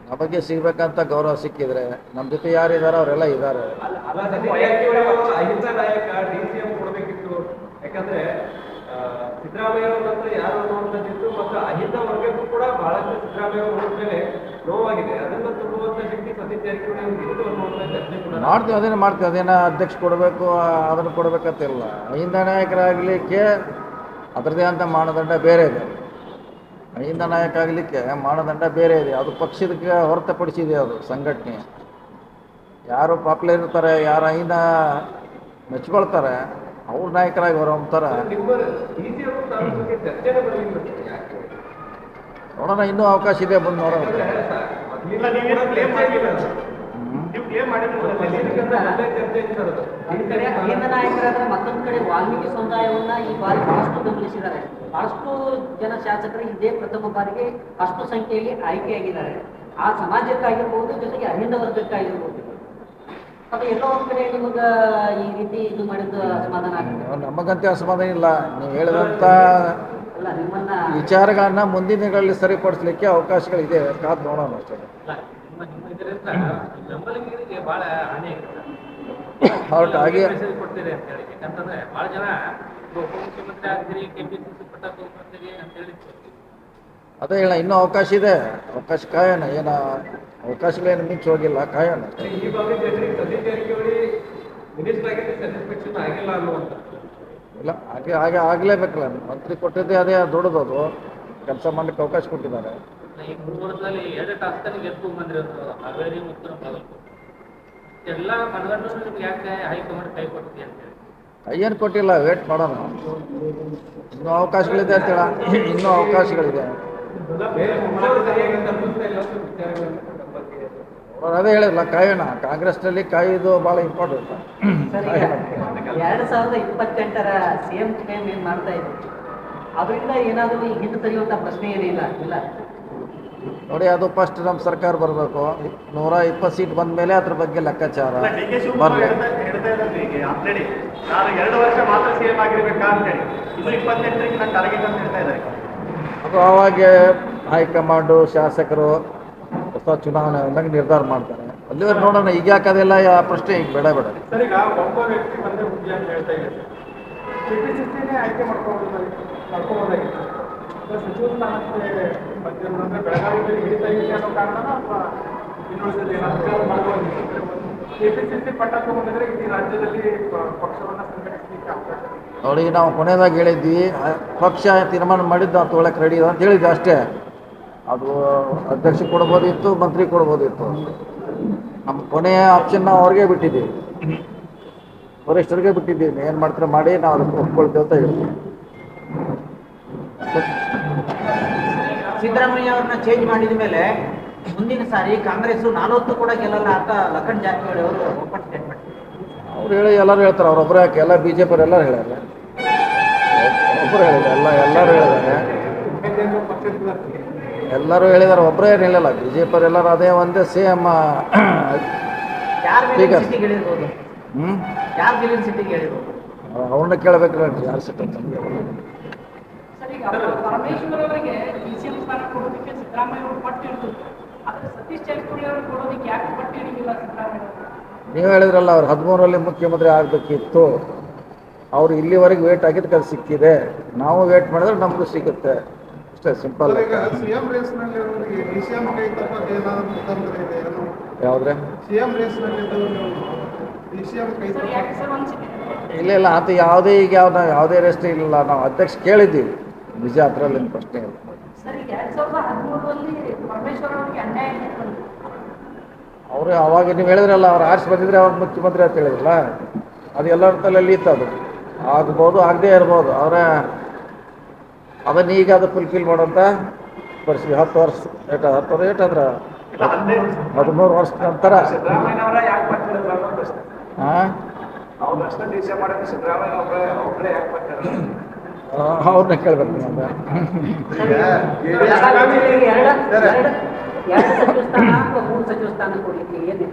ನಮಗೆ ಸಿಗ್ಬೇಕಂತ ಗೌರವ ಸಿಕ್ಕಿದ್ರೆ ನಮ್ಮ ಜೊತೆ ಯಾರಿದ್ದಾರೆ ಅವರೆಲ್ಲ ಇದ್ದಾರೆ. ಅಲ್ಲ ಸತೀಶ್ ಜಾರಕಿಹೊಳಿ ಅವರು ಅಹಿಂದ ನಾಯಕ DCM ಕೊಡಬೇಕಿತ್ತು. ಯಾಕಂದ್ರೆ ಸಿದ್ದರಾಮಯ್ಯ ಅವ್ರ ನಂತರ ಯಾರು ಅನ್ನುವಂಥದ್ದಿತ್ತು ಮತ್ತು ಅಹಿಂದ ವರ್ಗಕ್ಕೂ ಕೂಡ ಬಹಳಷ್ಟು ಸಿದ್ದರಾಮಯ್ಯ ಅವ್ರ ಮೇಲೆ ನೋವಾಗಿದೆ. ಅದನ್ನ ತುಂಬುವಂತ ಶಕ್ತಿ ಸತೀಶ್ ಜಾರಕಿಹೊಳಿ ಅವ್ರಿಗೆ ಇತ್ತು ಅನ್ನುವಂಥ ಚರ್ಚೆ ಕೂಡ ಮಾಡ್ತೀವಿ. ಅದೇನೋ ಅಧ್ಯಕ್ಷ ಕೊಡಬೇಕು, ಅದನ್ನು ಕೊಡಬೇಕಂತಿಲ್ಲ. ಅಹಿಂದ ನಾಯಕರಾಗಲಿಕ್ಕೆ ಅದರದೇ ಅಂತ ಮಾನದಂಡ ಬೇರೆ ಇದೆ. ಅಹಿಂದ ನಾಯಕ ಆಗಲಿಕ್ಕೆ ಮಾನದಂಡ ಬೇರೆ ಇದೆ. ಅದು ಪಕ್ಷದಕ್ಕೆ ಹೊರತುಪಡಿಸಿದೆ. ಅದು ಸಂಘಟನೆ ಯಾರು ಪಾಪ್ಯುಲರ್ ಇರ್ತಾರೆ, ಯಾರು ಅಹಿಂದ ಮೆಚ್ಕೊಳ್ತಾರೆ, ಅವ್ರ ನಾಯಕರಾಗಿ ಹೊರಹೊಮ್ತಾರೆ. ನಿಮ್ಮ DCM ತಾಲೂಕು ಬಗ್ಗೆ ಚರ್ಚೆನೇ ಬರಲಿಲ್ಲ. ಯಾಕೆ ನೋಡೋಣ, ಇನ್ನೂ ಅವಕಾಶ ಇದೆ, ಮುಂದೆ ನೋಡೋಣ. ಇಲ್ಲ, ನೀವೇನು ಕ್ಲೇಮ್ ಮಾಡಿಲ್ಲ. ನೀವು ಕ್ಲೇಮ್ ಮಾಡಿದ್ರೆ ಚರ್ಚೆ ಇರ್ತದೆ. ಒಂದ್ ಕಡೆ ಅಹಿಂದ ನಾಯಕರಾದ್ರೆ ಮತ್ತೊಂದು ಕಡೆ ವಾಲ್ಮೀಕಿ ಸಮುದಾಯವನ್ನ ಈ ಬಾರಿ ಬಹಳಷ್ಟು ಬೆಂಬಲಿಸಿದ್ದಾರೆ. ಬಹಳಷ್ಟು ಜನ ಶಾಸಕರು ಇದೇ ಪ್ರಥಮ ಬಾರಿಗೆ ಅಷ್ಟು ಸಂಖ್ಯೆಯಲ್ಲಿ ಆಯ್ಕೆಯಾಗಿದ್ದಾರೆ. ಆ ಸಮಾಜಕ್ಕಾಗಿರ್ಬೋದು, ಜೊತೆಗೆ ಅಹಿಂದ ವರ್ಗಕ್ಕಾಗಿರ್ಬೋದು. ಅದು ಎಲ್ಲೋ ಒಂದ್ ಕಡೆ ನಿಮಗ ಈ ರೀತಿ ಇದು ಮಾಡಿದ್ದು ಅಸಮಾಧಾನ ಆಗುತ್ತೆ? ನಮಗಂತೆ ಅಸಮಾಧಾನ ಇಲ್ಲ. ನೀವು ಹೇಳಿದಂಥ ಅಲ್ಲ, ನಿಮ್ಮನ್ನ ವಿಚಾರಗಳನ್ನ ಮುಂದಿನ ದಿನಗಳಲ್ಲಿ ಸರಿಪಡಿಸಲಿಕ್ಕೆ ಅವಕಾಶಗಳಿದೆ. ಕಾದು ನೋಡೋಣ ಅಷ್ಟೇ. ನಿಮ್ಮ ಇದರಿಂದ ಬೆಂಬಲಿಗರಿಗೆ ಬಹಳ ಹಾನಿ ಹೊರಟು ಹಾಗೆ ಮೆಸೇಜ್ ಕೊಡ್ತೀರಿ ಅಂತ ಹೇಳಿ. ಯಾಕಂತಂದ್ರೆ ಬಹಳ ಜನ ಉಪಮುಖ್ಯಮಂತ್ರಿ ಆಗ್ತೀರಿ, KPCC ಪಟ್ಟ ತಗೊಂಡ್ಬರ್ತೀರಿ ಅಂತ ಹೇಳಿ ಅದೇ ಹೇಳ ಇನ್ನೂ ಅವಕಾಶ ಇದೆ, ಅವಕಾಶ ಕಾಯೋಣ, ಏನು ಅವಕಾಶಗಳೇನು ಮಿಂಚು ಹೋಗಿಲ್ಲ, ಕಾಯೋಣ ಅಷ್ಟೇ. ಈ ಬಗ್ಗೆ ಜನರಿಗೆ ಸತೀಶ್ ಜಾರಕಿಹೊಳಿ ಮಿನಿಸ್ಟರ್ ಆಗಿದೆ ಸ್ಯಾಟಿಸ್ಫ್ಯಾಕ್ಷನ್ ಆಗಿಲ್ಲ ಅನ್ನುವಂಥ ಇಲ್ಲ ಹಾಗೆ ಆಗಲೇಬೇಕಲ್ಲ, ಮಂತ್ರಿ ಕೊಟ್ಟಿದ್ದೆ ಅದೇ ದೊಡ್ಡದು, ಅದು ಕೆಲಸ ಮಾಡಲಿಕ್ಕೆ ಅವಕಾಶ ಕೊಟ್ಟಿದ್ದಾರೆ. ಈ 3 ವರ್ಷದಲ್ಲಿ 2 ಟಾಸ್ಕಲ್ಲಿ ಗೆದ್ದು ಬಂದಿರೋದು ಹಾವೇರಿ ಮತ್ತು ಬಾಗಲಕೋಟೆ. ಎಲ್ಲ ಮನಗಂಡು ನಿಮ್ಗೆ ಯಾಕೆ ಹೈಕಮಾಂಡ್ ಕೈ ಕೊಟ್ಟಿದೆ ಅಂತೇಳಿ? ಏನು ಕೊಟ್ಟಿಲ್ಲ, ವೇಟ್ ಮಾಡೋಣ, ಇನ್ನೂ ಅವಕಾಶಗಳಿದೆ ಅಂತೇಳ, ಇನ್ನೂ ಅವಕಾಶಗಳಿದೆ. ಬೇರೆ ಮುಖ್ಯಮಂತ್ರಿ ಸರಿಯಾಗಿ ತಲುಪಿಸ್ತಾ ಇಲ್ಲ ಅಂತ ವಿಚಾರಗಳನ್ನು ಬಗ್ಗೆ ಅವ್ರು ಅದೇ ಹೇಳಿರಲ್ಲ, ಕಾಯೋಣ. ಕಾಂಗ್ರೆಸ್ನಲ್ಲಿ ಕಾಯೋದು ಭಾಳ ಇಂಪಾರ್ಟೆಂಟ್. ಸರ್, ಈಗ 2028ರ CM ಕ್ಲೇಮ್ ಏನು ಮಾಡ್ತಾ ಇದ್ದೀವಿ, ಅದರಿಂದ ಏನಾದರೂ ಈ ಹಿಂದೆ ತೆಗೆಯುವಂಥ ಪ್ರಶ್ನೆ ಏನಿಲ್ಲ ಇಲ್ಲ? ನೋಡಿ, ಅದು ಫಸ್ಟ್ ನಮ್ಮ ಸರ್ಕಾರ ಬರಬೇಕು, 120 ಸೀಟ್ ಬಂದ ಮೇಲೆ ಅದ್ರ ಬಗ್ಗೆ ಲೆಕ್ಕಾಚಾರ ಬರಲಿ. ಹೇಳ್ತಾ ಇದ್ದಾರೆ ಈಗ ಆಲ್ರೆಡಿ ನಾನು 2 ವರ್ಷ ಮಾತ್ರ CM ಆಗಿರ್ಬೇಕಾ ಅಂತೇಳಿ, ಇನ್ನು 28ರಿಗೆ ನಾನು ಟಾರ್ಗೆಟ್ ಅಂತ ಹೇಳ್ತಾ ಇದ್ದಾರೆ. ಅದು ಆವಾಗ ಹೈಕಮಾಂಡು, ಶಾಸಕರು ಹೊಸ ಚುನಾವಣೆ ಅಂದಾಗ ನಿರ್ಧಾರ ಮಾಡ್ತಾರೆ. ಅಲ್ಲಿವರೆಗೆ ನೋಡೋಣ. ಈಗ ಯಾಕದೆಲ್ಲ ಪ್ರಶ್ನೆ ಈಗ ಬೇಡ. ಸರ್, ಈಗ ಒಬ್ಬ ವ್ಯಕ್ತಿ ಒಂದೇ ಹುದ್ದೆ ಅಂತ ಹೇಳ್ತಾ ಇದ್ದಾರೆ. KPCCನೇ ಆಯ್ಕೆ ಮಾಡ್ಕೋಬೋದಾಗಿತ್ತು. ಸಚಿವ ಸ್ಥಾನಕ್ಕೆ ಬಂದಿರೋದಂದ್ರೆ ಬೆಳಗಾವಿಯಲ್ಲಿ ಹಿಡಿತಾ ಇದೆ ಅನ್ನೋ ಕಾರಣನ ಅಥವಾ ಇನ್ನುಳಿದಲ್ಲಿ ಏನಾದರೂ ಮಾಡ್ಬೋದಿತ್ತು? KPCC ಪಟ್ಟ ತಗೊಂಡಿದ್ರೆ ಇಡೀ ರಾಜ್ಯದಲ್ಲಿ ಪಕ್ಷವನ್ನು ಸಂಘಟಿಸಲಿಕ್ಕೆ ಅವಕಾಶ ಇದೆ. ನೋಡಿ, ನಾವು ಕೊನೆಯದಾಗಿ ಹೇಳಿದ್ವಿ, ಪಕ್ಷ ತೀರ್ಮಾನ ಮಾಡಿದ್ದು ನಾವು ತೊಗೊಳಕ್ಕೆ ರೆಡಿ ಅಂತ ಹೇಳಿದ್ವಿ ಅಷ್ಟೇ. ಅದು ಅಧ್ಯಕ್ಷ ಕೊಡ್ಬೋದಿತ್ತು, ಮಂತ್ರಿ ಕೊಡ್ಬೋದಿತ್ತು. ನಮ್ಮ ಕೊನೆಯ ಆಪ್ಷನ್ ನಾವು ಅವ್ರಿಗೆ ಬಿಟ್ಟಿದ್ದೀವಿ, ವರಿಷ್ಠರಿಗೆ ಬಿಟ್ಟಿದ್ದೀವಿ. ಏನು ಮಾಡ್ತಾರೆ ಮಾಡಿ, ನಾವು ಅದಕ್ಕೆ ಒಪ್ಕೊಳ್ತೇವೆ ಅಂತ ಹೇಳ್ತೀವಿ. ಸಿದ್ದರಾಮಯ್ಯ ಅವ್ರನ್ನ ಚೇಂಜ್ ಮಾಡಿದ ಮೇಲೆ ಮುಂದಿನ ಸಾರಿ ಕಾಂಗ್ರೆಸ್ 40 ಕೂಡ ಗೆಲ್ಲಲ್ಲ ಅಂತ ಲಖನ್ ಜಾರಕಿಹೊಳಿ ಅವರು ಓಪನ್ ಸ್ಟೇಟ್ಮೆಂಟ್. ಅವ್ರು ಹೇಳಿ ಎಲ್ಲರೂ ಹೇಳ್ತಾರೆ, ಅವ್ರೊಬ್ಬರು ಯಾಕೆ, ಎಲ್ಲ BJP ಎಲ್ಲರೂ ಹೇಳ್ಯಾರ, ಒಬ್ಬರು ಹೇಳಿಲ್ಲ, ಎಲ್ಲರೂ ಹೇಳಿದ್ದಾರೆ, ಎಲ್ಲರೂ ಹೇಳಿದ್ದಾರೆ, ಒಬ್ಬರೇ ಏನು ಹೇಳಿಲ್ಲ. BJP ಎಲ್ಲರೂ ಅದೇ ಒಂದೇ ಸೇಮ್. ಯಾರ ಮೇಲೆ ಸಿಟ್ಟಿಗೆ ಹೇಳಿರ್ಬೋದು? ಯಾರ ಗೆಲ್ಲಿನ ಸಿಟ್ಟಿಗೆ ಹೇಳಿರ್ಬೋದು? ಅವ್ರನ್ನ ಕೇಳಬೇಕಲ್ಲ, ಯಾರು ಸಿಟ್ಟು ನಮಗೆ. ಸರ್, ಈಗ ಪರಮೇಶ್ವರ್ ಅವರಿಗೆ DCM ಸ್ಥಾನ ಕೊಡೋದಕ್ಕೆ ಸಿದ್ದರಾಮಯ್ಯ ಅವರು ಪಟ್ಟು ಹಿಡಿದ್ರು, ಆದರೆ ಸತೀಶ್ ಜಾರಕಿಹೊಳಿ ಅವರು ಕೊಡೋದಕ್ಕೆ ಯಾಕೆ ಪಟ್ಟು ಹಿಡಿದಿಲ್ಲ ಸಿದ್ದರಾಮಯ್ಯ ಅವರು? ನೀವು ಹೇಳಿದ್ರಲ್ಲ, ಅವ್ರು 13ರಲ್ಲಿ ಮುಖ್ಯಮಂತ್ರಿ ಆಗಬೇಕಿತ್ತು, ಅವ್ರು ಇಲ್ಲಿವರೆಗೆ ವೇಟ್ ಆಗಿದ್ದಕ್ಕೆ ಅದು ಸಿಕ್ಕಿದೆ. ನಾವು ವೇಟ್ ಮಾಡಿದ್ರೆ ನಮಗೂ ಸಿಗುತ್ತೆ, ಅಷ್ಟೇ, ಸಿಂಪಲ್. CM ರೇಸ್ನಲ್ಲಿ DCM ಕೈ ತಪ್ಪಕ್ಕೆ ಏನಾದರೂ ತೊಂದರೆ ಇದೆ? ಯಾವುದ್ರೆ CM ರೇಸ್ನಲ್ಲಿ DCM ಕೈ ಸರ್, ಯಾಕೆ ಸರ್ ಅನ್ಸಿದೆ? ಇಲ್ಲ ಅಂತ ಯಾವುದೇ ಈಗ ಯಾವುದೇ ರೆಸ್ಟ್ ಇಲ್ಲ. ನಾವು ಅಧ್ಯಕ್ಷ ಕೇಳಿದ್ದೀವಿ, ನಿಜ, ಅದರಲ್ಲಿ ಪ್ರಶ್ನೆ ಇಲ್ಲ. ಸರ್, ಈಗ 2013ರಲ್ಲಿ ಪರಮೇಶ್ವರ್ ಅವರಿಗೆ ಅನ್ಯಾಯ ಆಗಿತ್ತು. ಅವರು ಅವಾಗ ನೀವು ಹೇಳಿದ್ರಲ್ಲ, ಅವ್ರು ಆರಿಸಿ ಬಂದಿದ್ರೆ ಅವ್ರು ಮುಖ್ಯಮಂತ್ರಿ ಅಂತ ಹೇಳಿದ್ರಲ್ಲ, ಅದು ಎಲ್ಲರ ತಲೆಯಲ್ಲಿ ಇತ್ತು. ಅದು ಆಗ್ಬೋದು, ಆಗದೇ ಇರ್ಬೋದು. ಅವರೇ ಅದನ್ನ ಈಗ ಅದು ಫುಲ್ಫಿಲ್ ಮಾಡೋಂಥ ಪರಿಸ್ಥಿತಿ. 10 ವರ್ಷ ಏಟಾದ್ರೆ 13 ವರ್ಷದ ನಂತರ ಸಿದ್ದರಾಮಯ್ಯನವರ ಯಾಕೆ ಬರ್ತಿರಲ್ಲ ಅನ್ನೋ ಪ್ರಶ್ನೆ. ಹಾಂ, ಅವ್ರು ಅಷ್ಟೇ ದೇಶ ಮಾಡೋದು ಸಿದ್ದರಾಮಯ್ಯ ಒಬ್ಬರೇ ಯಾಕೆ ಬರ್ತಾರೆ? ಅವ್ರನ್ನ ಕೇಳ್ಬೇಕು ನಮ್ಗೆ. ಎರಡು ಸಚಿವ ಸ್ಥಾನ ಅಥವಾ 3 ಸಚಿವ ಸ್ಥಾನ ಕೊಡ್ಲಿಕ್ಕೆ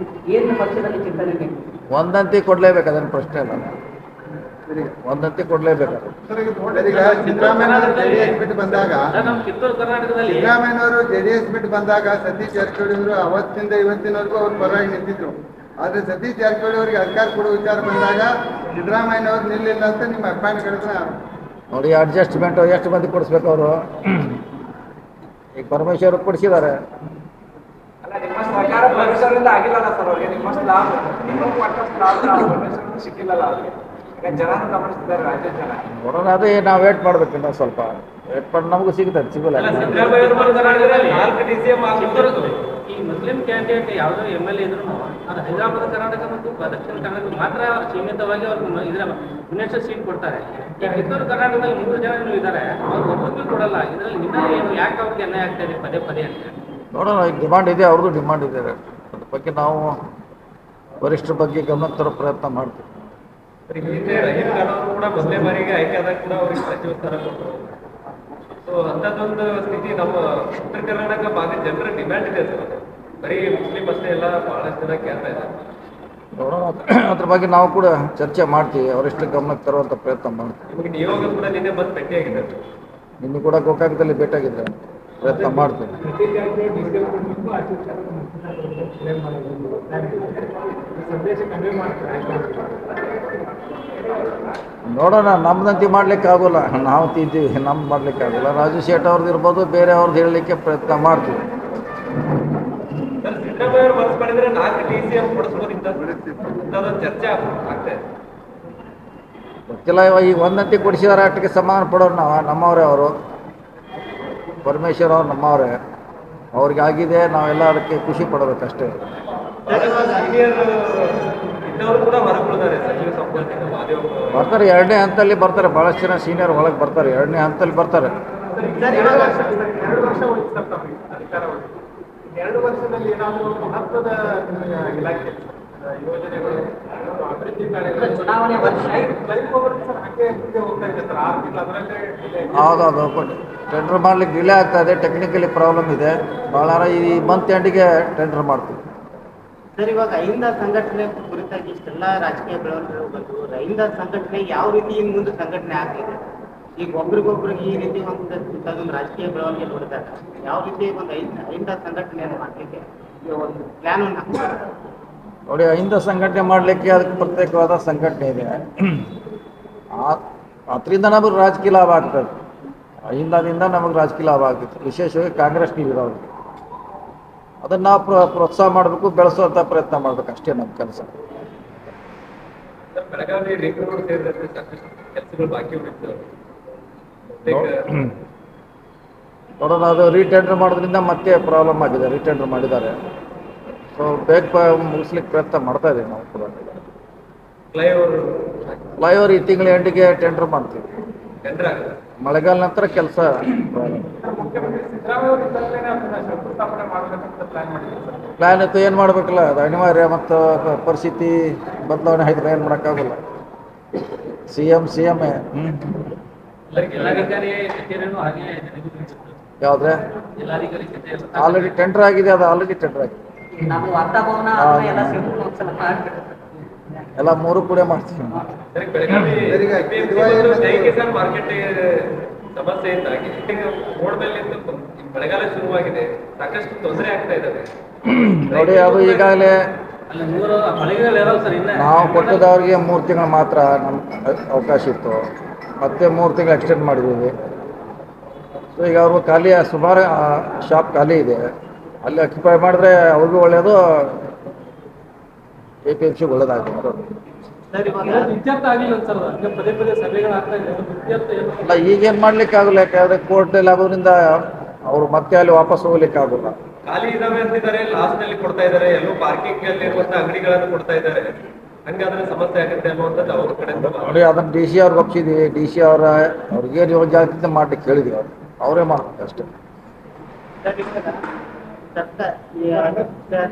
ಏನು ಪಕ್ಷದಲ್ಲಿ ಚಿಂತನೆ ಇದೆ? ಒಂದಂತಿ ಕೊಡಲೇಬೇಕು, ಅದನ್ನು ಪ್ರಶ್ನೆ ಇಲ್ಲ. ಒಂದಂತಿ ಕೊಡಲೇಬೇಕು. ಸಿದ್ದರಾಮಯ್ಯನವರು JDS ಬಿಟ್ಟು ಬಂದಾಗ ನಮ್ಮ ಕಿತ್ತೂರು ಕರ್ನಾಟಕದಲ್ಲಿ ಸಿದ್ದರಾಮಯ್ಯನವರು JDS ಬಿಟ್ಟು ಬಂದಾಗ ಸತೀಶ್ ಜಾರಕಿಹೊಳಿ ಅವರು ಅವತ್ತಿಂದ ಇವತ್ತಿನವರೆಗೂ ಅವ್ರ ಪರವಾಗಿ ನಿಂತಿದ್ರು. ಆದರೆ ಸತೀಶ್ ಜಾರಕಿಹೊಳಿ ಅವರಿಗೆ ಅಧಿಕಾರ ಕೊಡುವ ವಿಚಾರ ಬಂದಾಗ ಸಿದ್ದರಾಮಯ್ಯನವರು ನಿಲ್ಲಿಲ್ಲ ಅಂತ ನಿಮ್ಮ ಅಭಿಮಾನಿಗಳನ್ನ ನೋಡಿ, ಅಡ್ಜಸ್ಟ್ಮೆಂಟು ಎಷ್ಟು ಮಂದಿ ಕೊಡಿಸ್ಬೇಕು ಅವರು? ಈಗ ಪರಮೇಶ್ವರ್ ಕೊಡಿಸಿದ್ದಾರೆ. ಅಲ್ಲ, ನಿಮ್ಮ ಸರ್ಕಾರ ಪರಮೇಶ್ವರದಿಂದ ಆಗಿಲ್ಲಲ್ಲ ಸರ್ ಅವ್ರಿಗೆ. ನಿಮ್ಮಷ್ಟು ಲಾಭ, ನಿಮಗೆ ಕೊಟ್ಟಷ್ಟು ಲಾಭ ಪರಮೇಶ್ವರದಿಂದ ಸಿಕ್ಕಿಲ್ಲಲ್ಲ ಅವ್ರಿಗೆ. ಈಗ ಜನನ ಗಮನಿಸ್ತಿದ್ದಾರೆ, ರಾಜ್ಯದ ಜನ. ನೋಡೋಣ, ಅದೇ ನಾವು ವೇಟ್ ಮಾಡ್ಬೇಕು, ಇನ್ನೊಂದು ಸ್ವಲ್ಪ ವೇಟ್ ಮಾಡಿ, ನಮಗೂ ಸಿಗುತ್ತೆ, ಸಿಗೋಲ್ಲ. ಸಿದ್ದರಾಮಯ್ಯ ಅವರು ಕರ್ನಾಟಕದಲ್ಲಿ 4 DCM ಕಿತ್ತೂರು ಈ ಮುಸ್ಲಿಂ ಕ್ಯಾಂಡಿಡೇಟ್ ಯಾವುದೋ MLA ಇದ್ರು ಅದು ಹೈದರಾಬಾದ್ ಕರ್ನಾಟಕ ಮತ್ತು ದಕ್ಷಿಣ ಕರ್ನಾಟಕ ಮಾತ್ರ ಸೀಮಿತವಾಗಿ ಅವ್ರಿಗೆ ಇದರ ಮಿನಿಸ್ಟರ್ ಸೀಟ್ ಕೊಡ್ತಾರೆ. ಈ ಕಿತ್ತೂರು ಕರ್ನಾಟಕದಲ್ಲಿ 3 ಜನ ಇದ್ದಾರೆ, ಅವ್ರು ಒಬ್ಬರಿಗೂ ಕೊಡಲ್ಲ. ಇದರಲ್ಲಿ ನಿನ್ನ ಏನು, ಯಾಕೆ ಅವ್ರಿಗೆ ಅನ್ಯಾಯ ಆಗ್ತಾ ಇದೆ ಪದೇ ಪದೇ ಅಂತ ಹೇಳಿ ನೋಡೋಣ. ಈಗ ಡಿಮಾಂಡ್ ಇದೆ, ಅವ್ರದ್ದು ಡಿಮಾಂಡ್ ಇದೆ. ಅದ್ರ ಬಗ್ಗೆ ನಾವು ವರಿಷ್ಠರ ಬಗ್ಗೆ ಗಮನ ತರೋ ಪ್ರಯತ್ನ ಮಾಡ್ತೀವಿ. ಹಿಂದೆ ರಹೀಂ ಖಾನ್ ಅವರು ಕೂಡ ಮೊದಲನೇ ಬಾರಿಗೆ ಆಯ್ಕೆ ಆದಾಗ ಕೂಡ ಅವ್ರಿಗೆ ಸಚಿವ ಸ್ಥಾನ ಕೊಟ್ಟರು. ಸೊ ಅಂಥದ್ದೊಂದು ಸ್ಥಿತಿ ನಮ್ಮ ಉತ್ತರ ಕರ್ನಾಟಕ ಭಾಗದ ಜನರ ಡಿಮ್ಯಾಂಡ್ ಇದೆ ಸರ್. ಬರೀ ಮುಸ್ಲಿಂ ಅಷ್ಟೇ ಎಲ್ಲ ಬಹಳಷ್ಟು ಜನ ಕೇಳ್ತಾ ಇದ್ದಾರೆ. ನೋಡೋಣ, ಅದ್ರ ಬಗ್ಗೆ ನಾವು ಕೂಡ ಚರ್ಚೆ ಮಾಡ್ತೀವಿ, ಅವರೆಷ್ಟು ಗಮನಕ್ಕೆ ತರುವಂಥ ಪ್ರಯತ್ನ ಮಾಡ್ತೀವಿ. ನಿಮಗೆ ನಿಯೋಗ ಕೂಡ ನಿನ್ನೆ ಬಂದು ಭೇಟಿಯಾಗಿದೆ. ನಿನ್ನೆ ಕೂಡ ಗೋಕಾಕದಲ್ಲಿ ಭೇಟಿಯಾಗಿದ್ರೆ ಪ್ರಯತ್ನ ಮಾಡ್ತೀನಿ. ಸತೀಶ್ ಜಾರಕಿಹೊಳಿ DCM ಕೊಡ್ಬೇಕು, ಆಚೆ ಕ್ಲೇಮ್ ಮಾಡೋದು ಸಂದೇಶ ಕನ್ವೆ ಮಾಡ್ತಾರೆ. ನೋಡೋಣ, ನಮ್ದಂತಿ ಮಾಡ್ಲಿಕ್ಕೆ ಆಗೋಲ್ಲ, ನಾವು ತಿಂತೀವಿ, ನಮ್ದು ಮಾಡ್ಲಿಕ್ಕೆ ಆಗೋಲ್ಲ. ರಾಜು ಶೇಟ್ ಅವ್ರದ್ದು ಇರ್ಬೋದು, ಬೇರೆ ಅವ್ರದ್ದು ಹೇಳಲಿಕ್ಕೆ ಪ್ರಯತ್ನ ಮಾಡ್ತೀವಿ. ಸರ್, ಸಿದ್ದರಾಮಯ್ಯ ಅವರು ಮನಸ್ಸು ಮಾಡಿದ್ರೆ 4 DCM ಕೊಡಿಸ್ಬೋದಿತ್ತು, ಅದೊಂದು ಚರ್ಚೆ ಆಗ್ತಾ ಇದೆ. ಗೊತ್ತಿಲ್ಲ, ಇವಾಗ ಈಗ ಒಂದಂತಿ ಕೊಡಿಸಿದಾರೆ, ಅಟ್ಟಿಗೆ ಸಮಾಧಾನ ಪಡೋರು ನಾವು, ನಮ್ಮವರೇ ಅವರು. ಪರಮೇಶ್ವರ್ ಅವ್ರು ನಮ್ಮವರೇ, ಅವ್ರಿಗೆ ಆಗಿದೆ, ನಾವೆಲ್ಲ ಅದಕ್ಕೆ ಖುಷಿ ಪಡಬೇಕಷ್ಟೇ. ಸೀನಿಯರ್ ಇದ್ದವರು ಕೂಡ ಹೊರಗುಳಿದ್ದಾರೆ ಸಚಿವ ಸಂಪುಟದಿಂದ. ಬರ್ತಾರೆ, 2ನೇ ಹಂತದಲ್ಲಿ ಬರ್ತಾರೆ, ಭಾಳಷ್ಟು ಜನ ಸೀನಿಯರ್ ಒಳಗೆ ಬರ್ತಾರೆ, 2ನೇ ಹಂತದಲ್ಲಿ ಬರ್ತಾರೆ. 2 ವರ್ಷ ಉಳಿತು ಸರ್ ತಮಗೆ ಅಧಿಕಾರ ಉಳಿತು. 2 ವರ್ಷದಲ್ಲಿ ಏನಾದರೂ ಮಹತ್ವದ ಇಲಾಖೆ ಯೋಜನೆಗಳು, ಅಭಿವೃದ್ಧಿ ಕಾರ್ಯಗಳು, ಚುನಾವಣೆ ವರ್ಷ ಲೈಫ್ ಓವರ್ ಸರ್ ಹಾಗೆ ಮುಂದೆ ಹೋಗ್ತಾ ಇದೆ ಸರ್. 6 ತಿಂಗಳು ಅದರಲ್ಲೇ ಹೌದೌದು, ಟೆಂಡರ್ ಮಾಡ್ಲಿಕ್ಕೆ ಡಿಲೇ ಆಗ್ತಾ ಇದೆ, ಟೆಕ್ನಿಕಲಿ ಪ್ರಾಬ್ಲಮ್ ಇದೆ ಭಾಳ. ಈ ಮಂತ್ ಎಂಡಿಗೆ ಟೆಂಡರ್ ಮಾಡ್ತೀವಿ. ಸರ್, ಇವಾಗ ಅಹಿಂದ ಸಂಘಟನೆ ಕುರಿತಾಗಿ ಇಷ್ಟೆಲ್ಲ ರಾಜಕೀಯ ಬೆಳವಣಿಗೆಗಳು ಬಂದು, ಅಹಿಂದ ಸಂಘಟನೆ ಯಾವ ರೀತಿ ಇನ್ನು ಮುಂದೆ ಸಂಘಟನೆ ಆಗ್ತಿದೆ? ಈಗ ಒಬ್ರಿಗೊಬ್ರಿಗೆ ಈ ರೀತಿ ಒಂದು ರಾಜಕೀಯ ಬೆಳವಣಿಗೆ ನೋಡಿದಾಗ ಯಾವ ರೀತಿ ಒಂದು ಅಹಿಂದ ಸಂಘಟನೆಯನ್ನು ಮಾಡಲಿಕ್ಕೆ ಒಂದು ಪ್ಲಾನ್ ಅನ್ನು ಹಾಕ್ತಾರೆ? ನೋಡಿ, ಅಹಿಂದ ಸಂಘಟನೆ ಮಾಡಲಿಕ್ಕೆ ಅದಕ್ಕೆ ಪ್ರತ್ಯೇಕವಾದ ಸಂಘಟನೆ ಇದೆ. ಅದರಿಂದ ನಮಗೆ ರಾಜಕೀಯ ಲಾಭ ಆಗ್ತದೆ. ಅಹಿಂದದಿಂದ ನಮಗೆ ರಾಜಕೀಯ ಲಾಭ ಆಗ್ತದೆ, ವಿಶೇಷವಾಗಿ ಕಾಂಗ್ರೆಸ್ ಇರೋರಿಗೆ. ಅದನ್ನು ನಾವು ಪ್ರೋತ್ಸಾಹ ಮಾಡಬೇಕು, ಬೆಳೆಸುವಂಥ ಪ್ರಯತ್ನ ಮಾಡಬೇಕು, ಅಷ್ಟೇ ನಮ್ಮ ಕೆಲಸ. ಬೆಳಗಾವಿ ರಿಂಗ್ ರೋಡ್ ಸೇರಿದಂತೆ ಸಾಕಷ್ಟು ಕೆಲಸಗಳು ಬಾಕಿ ಉಳಿತು. ನೋಡೋಣ, ಅದು ರೀಟೆಂಡರ್ ಮಾಡೋದ್ರಿಂದ ಮತ್ತೆ ಪ್ರಾಬ್ಲಮ್ ಆಗಿದೆ. ರೀಟೆಂಡರ್ ಮಾಡಿದ್ದಾರೆ, ಸೊ ಬೇಗ ಮುಗಿಸ್ಲಿಕ್ಕೆ ಪ್ರಯತ್ನ ಮಾಡ್ತಾ ಇದ್ದೀವಿ ನಾವು ಕೂಡ. ಫ್ಲೈಓವರ್ ಈ ತಿಂಗಳ ಎಂಡಿಗೆ ಟೆಂಡರ್ ಮಾಡ್ತೀವಿ. ಟೆಂಡರ್ ಆಗುತ್ತೆ, ಮಳೆಗಾಲ ನಂತರ ಕೆಲಸ. ಮುಖ್ಯಮಂತ್ರಿ ಸಿದ್ದರಾಮಯ್ಯ ಅವರು ಇದ್ದಾಗಲೇ ಅದನ್ನ ಶಂಕುಸ್ಥಾಪನೆ ಮಾಡಬೇಕಂತ ಪ್ಲಾನ್ ಮಾಡಿದ್ರು ಸರ್. ಪ್ಲ್ಯಾನ್ ಇತ್ತು, ಏನು ಮಾಡಬೇಕಲ್ಲ, ಅದು ಅನಿವಾರ್ಯ. ಮತ್ತು ಪರಿಸ್ಥಿತಿ ಬದಲಾವಣೆ ಆಯ್ತು, ಏನು ಮಾಡೋಕ್ಕಾಗಲ್ಲ. ಸಿ ಎಮ್ ಜಿಲ್ಲಾಧಿಕಾರಿ ಕಚೇರಿನೂ ಹಾಗೆ ಯಾವುದ್ರೆ ಜಿಲ್ಲಾಧಿಕಾರಿ ಕಚೇರಿ ಆಲ್ರೆಡಿ ಟೆಂಡರ್ ಆಗಿದೆ, ಅದು ಆಲ್ರೆಡಿ ಟೆಂಡರ್ ಆಗಿದೆ. ನಮ್ಮ ವಾತಾವರಣ ಅದನ್ನ ಎಲ್ಲ ಸೇರ್ಕೊಂಡು ಒಂದ್ಸಲ ಮಾಡ್ಬಿಟ್ಟು ಎಲ್ಲ 3 ಕೂಡ ಮಾಡ್ತೀವಿ. ಸರಿ, ಬೆಳಗಾವಿ ಜೈ ಕಿಸಾನ್ ಮಾರ್ಕೆಟ್ ಸಮಸ್ಯೆಯಿಂದಾಗಿ ರೋಡ್ ಮೇಲೆ ನಿಂತು ಮಳೆಗಾಲ ಶುರುವಾಗಿದೆ, ಸಾಕಷ್ಟು ತೊಂದರೆ ಆಗ್ತಾ ಇದ್ದಾವೆ. ನೋಡಿ, ಅದು ಈಗಾಗಲೇ ಅಲ್ಲಿ 3 ಮಳೆಗಳು ಇರಲ್ಲ ಸರ್. ಇನ್ನ ನಾವು ಕೊಟ್ಟದವ್ರಿಗೆ 3 ತಿಂಗಳು ಮಾತ್ರ ನಮ್ಮ ಅವಕಾಶ ಇತ್ತು, ಮತ್ತೆ 3 ತಿಂಗಳು ಎಕ್ಸ್ಟೆಂಡ್ ಮಾಡಿದ್ದೀವಿ. ಸೊ ಈಗ ಅವರು ಖಾಲಿ, ಸುಮಾರು ಶಾಪ್ ಖಾಲಿ ಇದೆ, ಅಲ್ಲಿ ಆಕ್ಯುಪೈ ಮಾಡಿದ್ರೆ ಅವ್ರಿಗೂ ಒಳ್ಳೆಯದು, APMC ಒಳ್ಳೇದಾಗ್ತದೆ. ಸರ್, ಇವಾಗ ಇತ್ಯರ್ಥ ಆಗಿಲ್ಲ ಸರ್, ಹಂಗೆ ಪದೇ ಪದೇ ಸಭೆಗಳು ಆಗ್ತಾ ಇದೆ. ಇತ್ಯರ್ಥ ಏನು ಅಲ್ಲ, ಈಗೇನು ಮಾಡ್ಲಿಕ್ಕೆ ಆಗೋಲ್ಲ, ಯಾಕಂದರೆ ಕೋರ್ಟಲ್ಲಿ ಆಗೋದ್ರಿಂದ ಅವರು ಮತ್ತೆ ಅಲ್ಲಿ ವಾಪಸ್ ಹೋಗ್ಲಿಕ್ಕೆ ಆಗೋಲ್ಲ. ಖಾಲಿ ಇದಾವೆ ಅಂತಿದ್ದಾರೆ, ಲಾಸ್ಟ್ ನಲ್ಲಿ ಕೊಡ್ತಾ ಇದ್ದಾರೆ, ಎಲ್ಲೂ ಪಾರ್ಕಿಂಗ್ ಅಲ್ಲಿ ಇರುವಂತ ಅಂಗಡಿಗಳನ್ನು ಕೊಡ್ತಾ ಇದ್ದಾರೆ. ಹಂಗಾದ್ರೆ ಸಮಸ್ಯೆ ಆಗುತ್ತೆ ಅನ್ನುವಂಥದ್ದು ಅವ್ರ ಕಡೆಯಿಂದ. ನೋಡಿ, ಅದನ್ನು DC ಅವ್ರಿಗೆ ಒಪ್ಸಿದ್ವಿ. DC ಅವ್ರಿಗೆ ಜಾಗೃತಿ ಮಾಡ್ಲಿಕ್ಕೆ ಹೇಳಿದ್ವಿ, ಅವರೇ ಮಾಡ್ತಾರೆ ಅಷ್ಟೇ.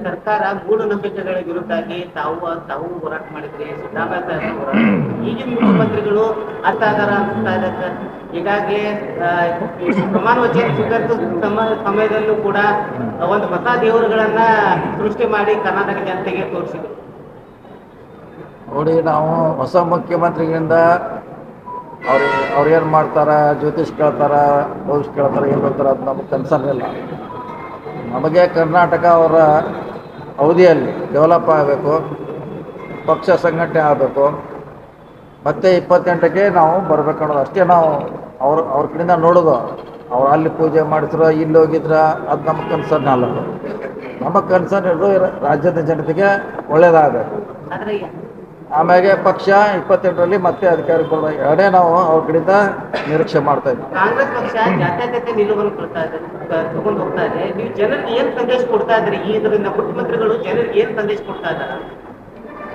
ಸರ್ಕಾರ ಮೂಢನಂಬಿಕೆಗಳ ವಿರುದ್ಧಾಗಿ ತಾವು ಹೋರಾಟ ಮಾಡಿದ್ರಿ, ಸಿದ್ದರಾಮಯ್ಯ ಸಾಹೇಬರು ಹೋರಾಟ. ಈಗಿನ ಮುಖ್ಯಮಂತ್ರಿಗಳು ಅರ್ಥಾಗಾರ ಅನಿಸ್ತಾ ಇದೆ ಸರ್. ಈಗಾಗಲೇ ಪ್ರಮಾಣ ವಚನ ಸ್ವೀಕರಿಸುವ ಸಮಯದಲ್ಲೂ ಕೂಡ ಒಂದು ಹೊಸ ದೇವರುಗಳನ್ನ ಸೃಷ್ಟಿ ಮಾಡಿ ಕರ್ನಾಟಕ ಜನತೆಗೆ ತೋರಿಸಿದ್ರು. ನೋಡಿ, ನಾವು ಹೊಸ ಮುಖ್ಯಮಂತ್ರಿಗಳಿಂದ ಅವ್ರೇನು ಮಾಡ್ತಾರೆ, ಜ್ಯೋತಿಷ್ ಕೇಳ್ತಾರೆ, ಭವಿಷ್ಯ ಕೇಳ್ತಾರೆ, ಏನು ಹೇಳ್ತಾರೆ, ಅದು ನಮಗೆ ಕನ್ಸರ್ನ್ ಇಲ್ಲ. ನಮಗೆ ಕರ್ನಾಟಕ ಅವರ ಅವಧಿಯಲ್ಲಿ ಡೆವಲಪ್ ಆಗಬೇಕು, ಪಕ್ಷ ಸಂಘಟನೆ ಆಗಬೇಕು, ಮತ್ತು 28ಕ್ಕೆ ನಾವು ಬರಬೇಕು ಅನ್ನೋದು ಅಷ್ಟೇ. ನಾವು ಅವ್ರ ಕಡೆಯಿಂದ ನೋಡೋದು, ಅವ್ರು ಅಲ್ಲಿ ಪೂಜೆ ಮಾಡಿದ್ರು, ಇಲ್ಲಿ ಹೋಗಿದ್ರ, ಅದು ನಮಗೆ ಕನ್ಸರ್ನ್ ಅಲ್ಲ. ನಮಗೆ ಕನ್ಸರ್ನ್ ಇರೋದು ರಾಜ್ಯದ ಜನತೆಗೆ ಒಳ್ಳೇದಾಗಬೇಕು. ಆದ್ರೆ ಆಮೇಲೆ ಪಕ್ಷ 28ರಲ್ಲಿ ಮತ್ತೆ ಅಧಿಕಾರ ಕೊಡೋದು, ಎರಡೇ ನಾವು ಅವ್ರ ಕಡೆಯಿಂದ ನಿರೀಕ್ಷೆ ಮಾಡ್ತಾ ಇದ್ವಿ. ಕಾಂಗ್ರೆಸ್ ಪಕ್ಷ ಜಾತ್ಯತೀತ ನಿಲುವನ್ನು ತಗೊಂಡು ಹೋಗ್ತಾ ಇದೆ. ನೀವು ಜನರಿಗೆ ಏನ್ ಸಂದೇಶ ಕೊಡ್ತಾ ಇದ್ರಿ? ಇದರಿಂದ ಮುಖ್ಯಮಂತ್ರಿಗಳು ಜನರಿಗೆ ಏನ್ ಸಂದೇಶ ಕೊಡ್ತಾ ಇದ್ದಾರೆ?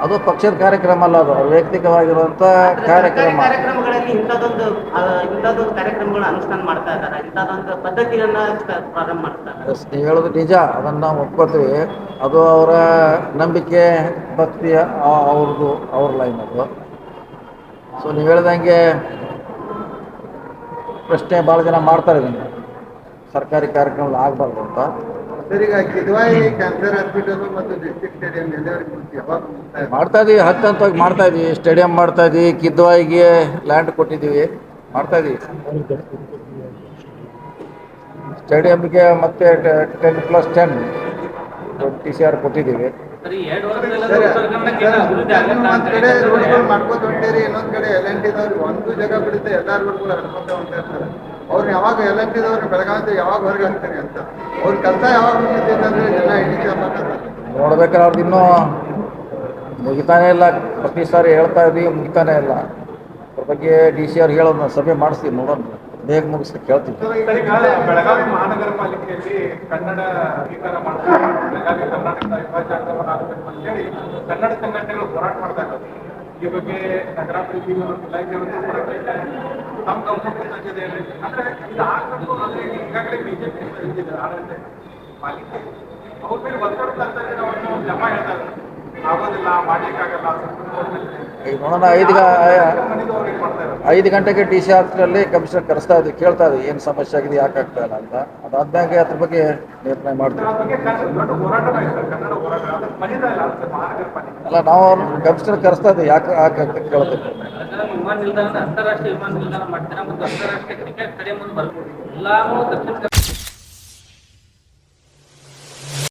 ಅದು ಪಕ್ಷದ ಕಾರ್ಯಕ್ರಮ ಅಲ್ಲ, ಅದು ವೈಯಕ್ತಿಕವಾಗಿರುವಂಥ ಕಾರ್ಯಕ್ರಮಗಳಲ್ಲಿ ಇಂಥದೊಂದು ಕಾರ್ಯಕ್ರಮಗಳು ಅನುಷ್ಠಾನ ಮಾಡ್ತಾ ಇದ್ದಾರೆ, ಇಂಥದೊಂದು ಪದ್ಧತಿಯನ್ನ ಪ್ರಾರಂಭ ಮಾಡ್ತಾರೆ. ನೀವು ಹೇಳೋದು ನಿಜ, ಅದನ್ನು ನಾವು ಒಪ್ಕೋತೀವಿ. ಅದು ಅವರ ನಂಬಿಕೆ, ಭಕ್ತಿ, ಅವ್ರ ಲೈನ್ ಅದು. ಸೊ ನೀವು ಹೇಳ್ದಂಗೆ ಪ್ರಶ್ನೆ ಭಾಳ ಜನ ಮಾಡ್ತಾರೆ, ಇದನ್ನು ಸರ್ಕಾರಿ ಕಾರ್ಯಕ್ರಮ ಆಗಬಾರ್ದು ಅಂತ. ಸರ್, ಈಗ ಕಿದ್ವಾಯಿ ಕ್ಯಾನ್ಸರ್ ಹಾಸ್ಪಿಟಲ್ ಮತ್ತು ಡಿಸ್ಟ್ರಿಕ್ಟ್ ಸ್ಟೇಡಿಯಂ ಎಲ್ಲವರಿಗೂ ಯಾವಾಗ ಮಾಡ್ತಾ ಇದೀವಿ, ಹಂತವಾಗಿ ಮಾಡ್ತಾ ಇದೀವಿ. ಸ್ಟೇಡಿಯಂ ಮಾಡ್ತಾ ಇದೀವಿ, ಕಿದ್ವಾಯಿಗೆ ಲ್ಯಾಂಡ್ ಕೊಟ್ಟಿದ್ದೀವಿ, ಮಾಡ್ತಾ ಇದೀವಿ. ಸ್ಟೇಡಿಯಂಗೆ ಮತ್ತೆ 10+10 TCR ಕೊಟ್ಟಿದ್ದೀವಿ. ಸರಿ 2 ವರ್ಷದಲ್ಲಿ ಸರಿ, ಉತ್ತರ ಕನ್ನಡಕ್ಕೆ ಏನು ಅಭಿವೃದ್ಧಿ ಸರ್, ಆಗುತ್ತಾ ಒಂದ್ ಅಂತ ಕಡೆ ಹೇಳಿ ರೋಡ್ಗಳು ಮಾಡ್ಕೋತ ಹೊಂಟೀರಿ, ಇನ್ನೊಂದ್ ಕಡೆ LNTದವ್ರು ಒಂದು ಜಾಗ ಬಿಡುತ್ತೆ ಎಲ್ಲಾ ರೋಡ್ಗಳು ಹಡ್ಕೊಂತ ಹೊಂಟ ಇರ್ತಾರೆ. ಅವ್ರನ್ನ ಯಾವಾಗ LNTದವ್ರು ಬೆಳಗಾವಿ ಯಾವಾಗ ಹೊರಗೆ ಹಾಕ್ತಾರೆ ಅಂತ ಅವ್ರ ಕೆಲಸ ಯಾವಾಗ ಮುಗಿತೈತೆ ಅಂದ್ರೆ ಜನ ಹಿಡಿಸ್ತಾರೆ. ನೋಡ್ಬೇಕಾದ್ರೆ ಅವ್ರದ್ದು ಇನ್ನೂ ಮುಗಿತಾನೇ ಇಲ್ಲ. ಪ್ರತಿ ಸಾರಿ ಹೇಳ್ತಾ ಇದ್ದೀವಿ, ಮುಗಿತಾನೇ ಇಲ್ಲ. ಅದ್ರ ಬಗ್ಗೆ DCR ಹೇಳೋದು ಸಭೆ ಮಾಡಿಸ್ತೀವಿ, ನೋಡೋಣ ಬೇಗ ಮುಗಿಸ್ಲಿಕ್ಕೆ ಕೇಳ್ತೀವಿ. ಸರ್, ಈಗ ಬೆಳಗಾವಿ ಮಹಾನಗರ ಪಾಲಿಕೆಯಲ್ಲಿ ಕನ್ನಡ ಅಂಗೀಕಾರ ಮಾಡ್ತಾರೆ, ಬೆಳಗಾವಿ ಕರ್ನಾಟಕದ ಅವಿಭಾಜ್ಯ ಅಂಗವಾಗಬೇಕು ಅಂತೇಳಿ ಕನ್ನಡ ಸಂಘಟನೆಗಳು ಹೋರಾಟ ಮಾಡ್ತಾ ಇದ್ದಾರೆ. ಈ ಬಗ್ಗೆ ನಗರಾಭಿವೃದ್ಧಿ ಇಲಾಖೆಯವರು ತಮ್ಮ ಗಮನ ತಂದಿದೆ. ಅಂದ್ರೆ ಇದು ಆಗಬೇಕು ಅಂದ್ರೆ ಈಗಾಗಲೇ ಬಿಜೆಪಿ ಇದ್ದಿದೆ ಆಡಳಿತ ಪಾಲಿಕೆ ಅವ್ರ ಮೇಲೆ ಒತ್ತಡ ತರ್ತಾ ಇದ್ದಾರೆ, ಅವ್ರನ್ನ ಜಮ ಹೇಳ್ತಾರೆ ಆಗೋದಿಲ್ಲ, ಮಾಡ್ಲಿಕ್ಕಾಗಲ್ಲ. ಈಗ ನೋಡೋಣ, 5 ಗಂಟೆಗೆ TCR ಹತ್ರದಲ್ಲಿ ಕಮಿಷನರ್ ಕರೆಸ್ತಾ ಇದ್ವಿ, ಕೇಳ್ತಾ ಇದ್ವಿ ಏನು ಸಮಸ್ಯೆ ಆಗಿದೆ, ಯಾಕೆ ಆಗ್ತಾ ಇಲ್ಲ ಅಂತ. ಅದಾದ್ಮೇಲೆ ಅದ್ರ ಬಗ್ಗೆ ನಿರ್ಣಯ ಮಾಡ್ತೀವಿ. ದೊಡ್ಡ ಹೋರಾಟ ಆಯ್ತು, ಕನ್ನಡ ಹೋರಾಟ ಅದಕ್ಕೆ ಬಂದಿಲ್ಲ ಮಹಾನಗರ ಪಾಲಿಕೆ. ಅಲ್ಲ, ನಾವು ಕಮಿಷನರ್ ಕರೆಸ್ತಾ ಇದ್ವಿ, ಯಾಕೆ ಅಂತ ಕೇಳ್ತೀವಿ. ವಿಮಾನ ನಿಲ್ದಾಣ ಅಂತಾರಾಷ್ಟ್ರೀಯ ವಿಮಾನ ನಿಲ್ದಾಣ ಮಾಡ್ತೀರಾ ಮತ್ತು ಅಂತಾರಾಷ್ಟ್ರೀಯ ಕ್ರಿಕೆಟ್ ಸ್ಟೇಡಿಯಂ ಬರ್ಬೋದು ಎಲ್ಲಾನು ದಕ್ಷಿಣ